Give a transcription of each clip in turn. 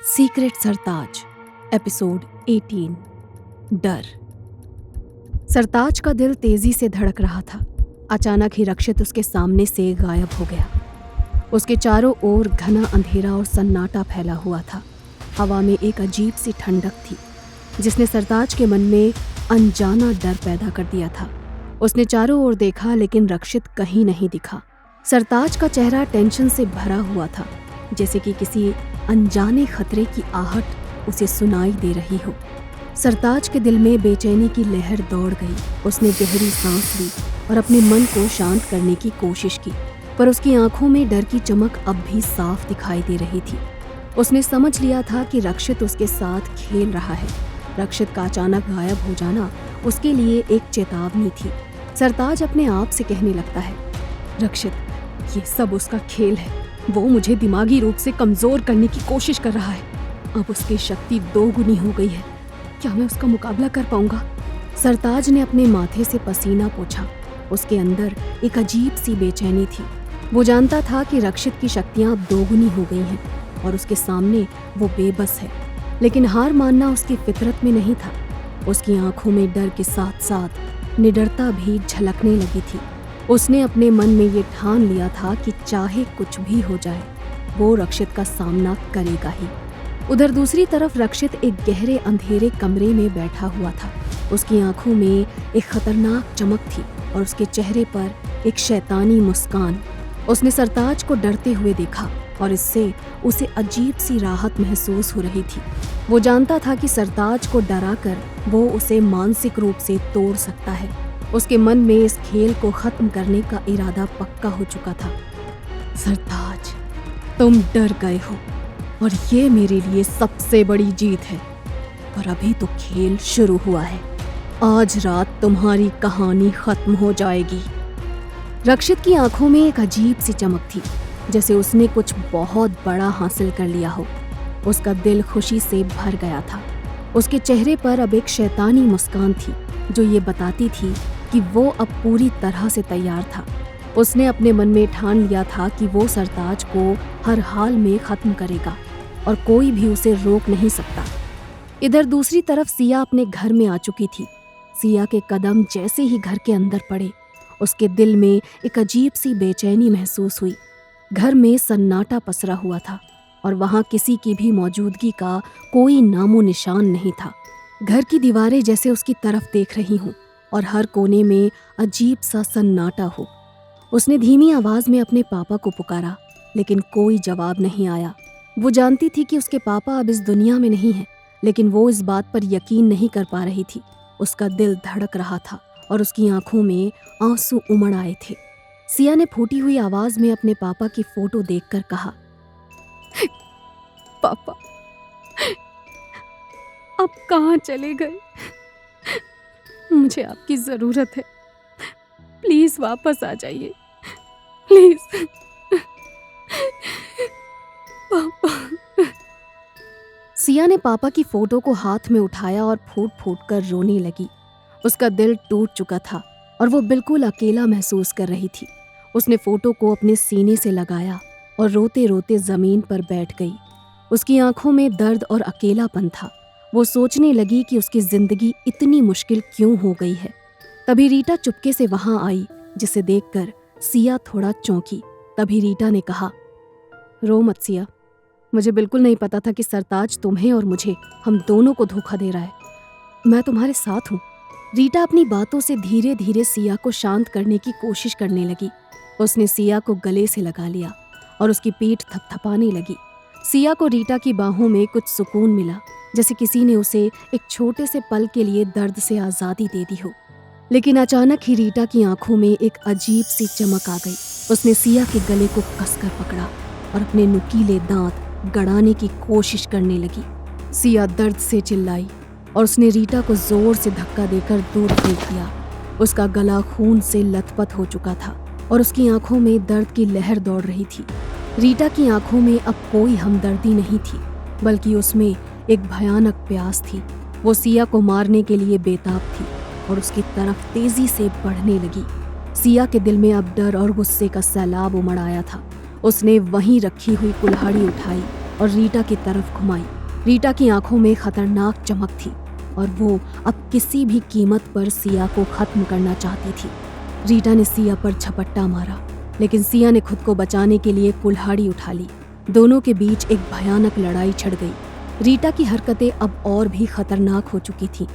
Secret सरताज episode 18 डर। सरताज का दिल तेजी से धड़क रहा था। अचानक ही रक्षित उसके सामने से गायब हो गया। उसके चारों ओर घना अंधेरा और सन्नाटा फैला हुआ था। हवा में एक अजीब सी ठंडक थी जिसने सरताज के मन में अनजाना डर पैदा कर दिया था। उसने चारों ओर देखा लेकिन रक्षित कहीं नहीं दिखा। सरताज का चेहरा टेंशन से भरा हुआ था, जैसे कि किसी अनजाने खतरे की आहट उसे सुनाई दे रही हो। सरताज के दिल में बेचैनी की लहर दौड़ गई। उसने गहरी सांस ली और अपने मन को शांत करने की कोशिश की, पर उसकी आंखों में डर की चमक अब भी साफ दिखाई दे रही थी। उसने समझ लिया था कि रक्षित उसके साथ खेल रहा है। रक्षित का अचानक गायब हो जाना उसके लिए एक चेतावनी थी। सरताज अपने आप से कहने लगता है, रक्षित, ये सब उसका खेल है। वो मुझे दिमागी रूप से कमजोर करने की कोशिश कर रहा है। अब उसकी शक्ति 2 गुनी हो गई है। क्या मैं उसका मुकाबला कर पाऊंगा? सरताज ने अपने माथे से पसीना पोंछा। उसके अंदर एक अजीब सी बेचैनी थी। वो जानता था कि रक्षित की शक्तियां अब 2 गुनी हो गई हैं और उसके सामने वो बेबस है, लेकिन हार मानना उसकी फितरत में नहीं था। उसकी आंखों में डर के साथ साथ निडरता भी झलकने लगी थी। उसने अपने मन में ये ठान लिया था कि चाहे कुछ भी हो जाए, वो रक्षित का सामना करेगा ही। उधर दूसरी तरफ रक्षित एक गहरे अंधेरे कमरे में बैठा हुआ था। उसकी आंखों में एक खतरनाक चमक थी और उसके चेहरे पर एक शैतानी मुस्कान। उसने सरताज को डरते हुए देखा और इससे उसे अजीब सी राहत महसूस हो रही थी। वो जानता था कि सरताज को डराकर वो उसे मानसिक रूप से तोड़ सकता है। उसके मन में इस खेल को खत्म करने का इरादा पक्का हो चुका था। सरताज, तुम डर गए हो और ये मेरे लिए सबसे बड़ी जीत है, पर अभी तो खेल शुरू हुआ है। आज रात तुम्हारी कहानी खत्म हो जाएगी। रक्षित की आंखों में एक अजीब सी चमक थी, जैसे उसने कुछ बहुत बड़ा हासिल कर लिया हो। उसका दिल खुशी से भर गया था। उसके चेहरे पर अब एक शैतानी मुस्कान थी जो ये बताती थी कि वो अब पूरी तरह से तैयार था। उसने अपने मन में ठान लिया था कि वो सरताज को हर हाल में खत्म करेगा और कोई भी उसे रोक नहीं सकता। इधर दूसरी तरफ सिया अपने घर में आ चुकी थी। सिया के कदम जैसे ही घर के अंदर पड़े, उसके दिल में एक अजीब सी बेचैनी महसूस हुई। घर में सन्नाटा पसरा हुआ था और वहां किसी की भी मौजूदगी का कोई नामो निशान नहीं था। घर की दीवारें जैसे उसकी तरफ देख रही हों और हर कोने में अजीब सा सन्नाटा हो। उसने धीमी आवाज में अपने पापा को पुकारा, लेकिन कोई जवाब नहीं आया। वो जानती थी कि उसके पापा अब इस दुनिया में नहीं हैं, लेकिन वो इस बात पर यकीन नहीं कर पा रही थी। उसका दिल धड़क रहा था और उसकी आंखों में आंसू उमड़ आए थे। सिया ने फूटी हुई आवाज में अपने पापा की फोटो देखकर कहा, पापा, आप कहाँ चले गए? मुझे आपकी जरूरत है। प्लीज वापस आ जाइए, प्लीज पापा। सिया ने पापा की फोटो को हाथ में उठाया और फूट फूट कर रोने लगी। उसका दिल टूट चुका था और वो बिल्कुल अकेला महसूस कर रही थी। उसने फोटो को अपने सीने से लगाया और रोते रोते जमीन पर बैठ गई। उसकी आंखों में दर्द और अकेलापन था। वो सोचने लगी कि उसकी जिंदगी इतनी मुश्किल क्यों हो गई है। तभी रीटा चुपके से वहां आई, जिसे देखकर सिया थोड़ा चौंकी। तभी रीटा ने कहा, रो मत सिया, मुझे बिल्कुल नहीं पता था कि सरताज तुम्हें और मुझे, हम दोनों को धोखा दे रहा है। मैं तुम्हारे साथ हूँ। रीटा अपनी बातों से धीरे धीरे सिया को शांत करने की कोशिश करने लगी। उसने सिया को गले से लगा लिया और उसकी पीठ थपथपाने लगी। सिया को रीटा की बाहों में कुछ सुकून मिला, जैसे किसी ने उसे एक छोटे से पल के लिए दर्द से आज़ादी दे दी हो। लेकिन अचानक ही रीटा की आंखों में एक अजीब सी चमक आ गई। उसने सिया के गले को कसकर पकड़ा और अपने नुकीले दांत गड़ाने की कोशिश करने लगी। सिया दर्द से चिल्लाई और उसने रीटा को जोर से धक्का देकर दूर फेंक दिया। उसका गला खून से लथपथ हो चुका था और उसकी आंखों में दर्द की लहर दौड़ रही थी। रीटा की आंखों में अब कोई हमदर्दी नहीं थी, बल्कि उसमें एक भयानक प्यास थी। वो सिया को मारने के लिए बेताब थी और उसकी तरफ तेजी से बढ़ने लगी। सिया के दिल में अब डर और गुस्से का सैलाब उमड़ आया था। उसने वहीं रखी हुई कुल्हाड़ी उठाई और रीटा की तरफ घुमाई। रीटा की आंखों में खतरनाक चमक थी और वो अब किसी भी कीमत पर सिया को खत्म करना चाहती थी। रीटा ने सिया पर झपट्टा मारा, लेकिन सिया ने खुद को बचाने के लिए कुल्हाड़ी उठा ली। दोनों के बीच एक भयानक लड़ाई छिड़ गई। रीटा की हरकतें अब और भी खतरनाक हो चुकी थीं।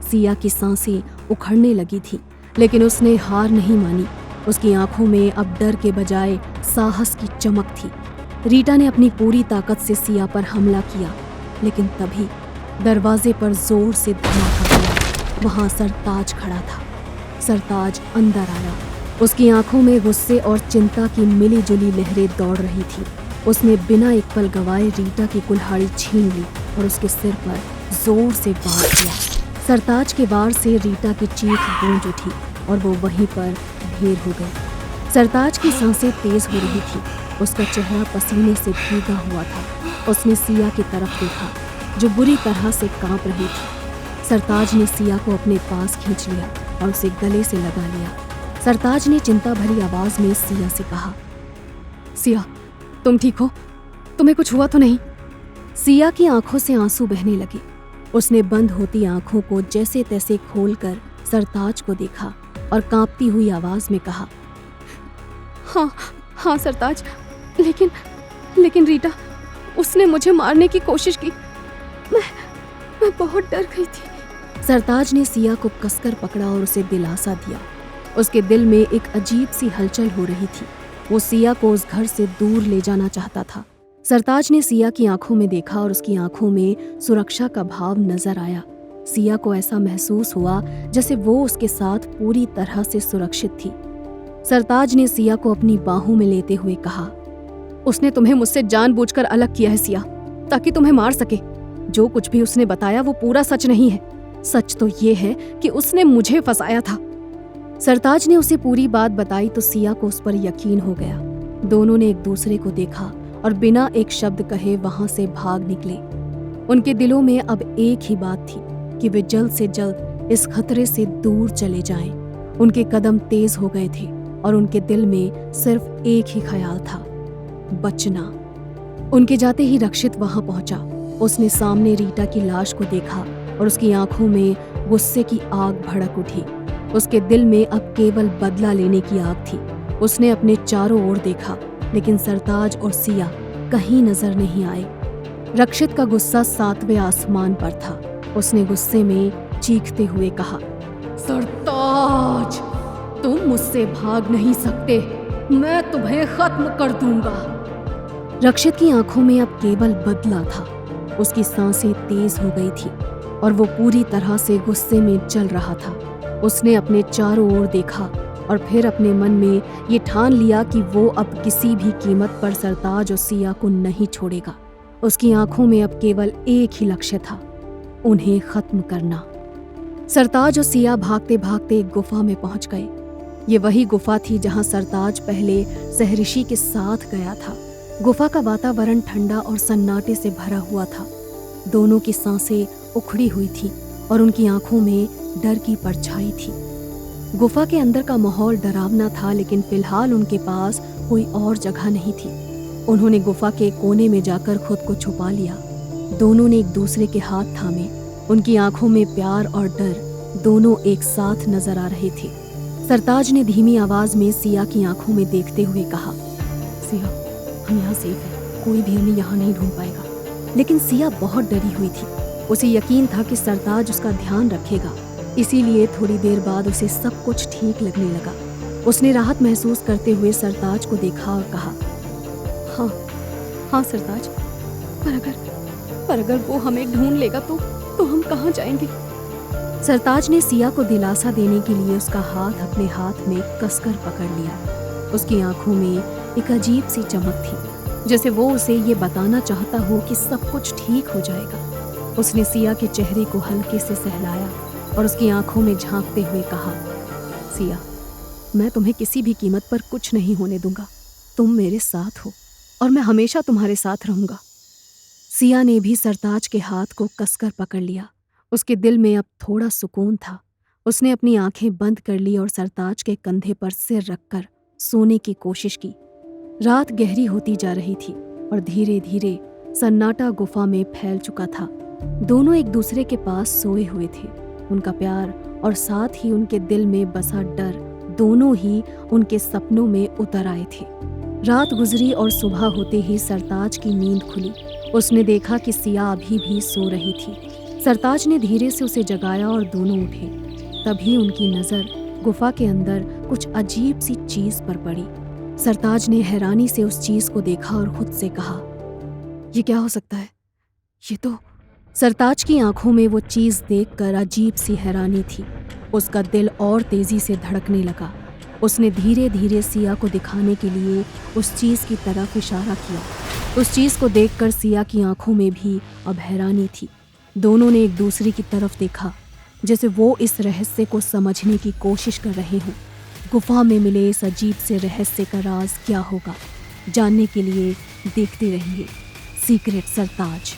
सिया की सांसें उखड़ने लगी थी, लेकिन उसने हार नहीं मानी। उसकी आंखों में अब डर के बजाय साहस की चमक थी। रीटा ने अपनी पूरी ताकत से सिया पर हमला किया, लेकिन तभी दरवाजे पर जोर से धमाका हुआ। वहां सरताज खड़ा था। सरताज अंदर आया। उसकी आंखों में गुस्से और चिंता की मिलीजुली लहरें दौड़ रही थी। उसने बिना एक पल गवाए रीटा की कुल्हाड़ी छीन ली और उसके सिर पर जोर से वार किया। सरताज के वार से रीटा की चीख गूंज उठी और वो वहीं पर ढेर हो गई। सरताज की सांसें तेज हो रही थी। उसका चेहरा पसीने से भीगा हुआ था। उसने सिया की तरफ देखा, जो बुरी तरह से कांप रही थी। सरताज ने सिया को अपने पास खींच लिया और उसे गले से लगा लिया। सरताज ने चिंता भरी आवाज में सिया से कहा, सिया, तुम ठीक हो? तुम्हें कुछ हुआ तो नहीं? सिया की आंखों से आंसू बहने लगे। उसने बंद होती आंखों को जैसे तैसे खोलकर सरताज को देखा और कांपती हुई आवाज में कहा, हाँ सरताज, लेकिन रीटा, उसने मुझे मारने की कोशिश की। मैं बहुत डर गई थी। सरताज ने सिया को कसकर पकड़ा और उसे दिलासा दिया। उसके दिल में एक अजीब सी हलचल हो रही थी। वो सिया को उस घर से दूर ले जाना चाहता था। सरताज ने सिया की आंखों में देखा और उसकी आंखों में सुरक्षा का भाव नजर आया। सिया को ऐसा महसूस हुआ जैसे वो उसके साथ पूरी तरह से सुरक्षित थी। सरताज ने सिया को अपनी बाहों में लेते हुए कहा, उसने तुम्हें मुझसे जानबूझकर अलग किया है सिया, ताकि तुम्हें मार सके। जो कुछ भी उसने बताया वो पूरा सच नहीं है। सच तो ये है कि उसने मुझे फंसाया था। सरताज ने उसे पूरी बात बताई तो सिया को उस पर यकीन हो गया। दोनों ने एक दूसरे को देखा और बिना एक शब्द कहे वहां से भाग निकले। उनके दिलों में अब एक ही बात थी कि वे जल्द से जल्द इस खतरे से दूर चले जाएं। उनके कदम तेज हो गए थे और उनके दिल में सिर्फ एक ही ख्याल था, बचना। उनके जाते ही रक्षित वहां पहुंचा। उसने सामने रीटा की लाश को देखा और उसकी आंखों में गुस्से की आग भड़क उठी। उसके दिल में अब केवल बदला लेने की आग थी। उसने अपने चारों ओर देखा, लेकिन सरताज और सिया कहीं नजर नहीं आए। रक्षित का गुस्सा 7वें आसमान पर था। उसने गुस्से में चीखते हुए कहा, सरताज, तुम मुझसे भाग नहीं सकते। मैं तुम्हें खत्म कर दूंगा। रक्षित की आंखों में अब केवल बदला था। उसकी सांसें तेज हो गई थी और वो पूरी तरह से गुस्से में चल रहा था। उसने अपने चारों ओर देखा और फिर अपने मन में ये ठान लिया कि वो अब किसी भी कीमत पर सरताज और सिया को नहीं छोड़ेगा। उसकी आंखों में अब केवल एक ही लक्ष्य था, उन्हें खत्म करना। सरताज और सिया भागते भागते एक गुफा में पहुंच गए। ये वही गुफा थी जहां सरताज पहले सहरिषि के साथ गया था। गुफा का वातावरण ठंडा और सन्नाटे से भरा हुआ था। दोनों की सांसें उखड़ी हुई थी और उनकी आंखों में डर की परछाई थी। गुफा के अंदर का माहौल डरावना था, लेकिन फिलहाल उनके पास कोई और जगह नहीं थी। उन्होंने गुफा के कोने में जाकर खुद को छुपा लिया। दोनों ने एक दूसरे के हाथ थामे। उनकी आंखों में प्यार और डर दोनों एक साथ नजर आ रहे थे। सरताज ने धीमी आवाज में सिया की आंखों में देखते हुए कहा, सिया, हम यहाँ सेफ हैं, कोई भी हमें यहाँ नहीं ढूंढ पाएगा। लेकिन सिया बहुत डरी हुई थी। उसे यकीन था कि सरताज उसका ध्यान रखेगा, इसीलिए थोड़ी देर बाद उसे सब कुछ ठीक लगने लगा। उसने राहत महसूस करते हुए सरताज को देखा और कहा, हाँ सरताज, पर अगर वो हमें ढूंढ लेगा तो हम कहाँ जाएंगे? सरताज ने सिया को दिलासा देने के लिए उसका हाथ अपने हाथ में कसकर पकड़ लिया। उसकी आंखों में एक अजीब सी चमक थी, जैसे वो उसे ये बताना चाहता हो कि सब कुछ ठीक हो जाएगा। उसने सिया के चेहरे को हल्के से सहलाया और उसकी आंखों में झांकते हुए कहा, सिया, मैं तुम्हें किसी भी कीमत पर कुछ नहीं होने दूंगा। तुम मेरे साथ हो और मैं हमेशा तुम्हारे साथ रहूंगा। सिया ने भी सरताज के हाथ को कसकर पकड़ लिया। उसके दिल में अब थोड़ा सुकून था। उसने अपनी आंखें बंद कर ली और सरताज के कंधे पर सिर रखकर सोने की कोशिश की। रात गहरी होती जा रही थी और धीरे धीरे सन्नाटा गुफा में फैल चुका था। दोनों एक दूसरे के पास सोए हुए थे। उनका प्यार और साथ ही उनके दिल में बसा डर दोनों ही उनके सपनों में उतर आए थे। रात गुजरी और सुबह होते ही सरताज की नींद खुली। उसने देखा कि सिया अभी भी सो रही थी। सरताज ने धीरे से उसे जगाया और दोनों उठे। तभी उनकी नज़र गुफा के अंदर कुछ अजीब सी चीज पर पड़ी। सरताज ने हैरानी से उस चीज को देखा और खुद से कहा, ये क्या हो सकता है? ये तो... सरताज की आंखों में वो चीज देखकर अजीब सी हैरानी थी। उसका दिल और तेजी से धड़कने लगा। उसने धीरे धीरे सिया को दिखाने के लिए उस चीज की तरफ इशारा किया। उस चीज को देखकर सिया की आंखों में भी अब हैरानी थी। दोनों ने एक दूसरे की तरफ देखा, जैसे वो इस रहस्य को समझने की कोशिश कर रहे हों। गुफा में मिले इस अजीब से रहस्य का राज क्या होगा, जानने के लिए देखते रहिए सीक्रेट सरताज।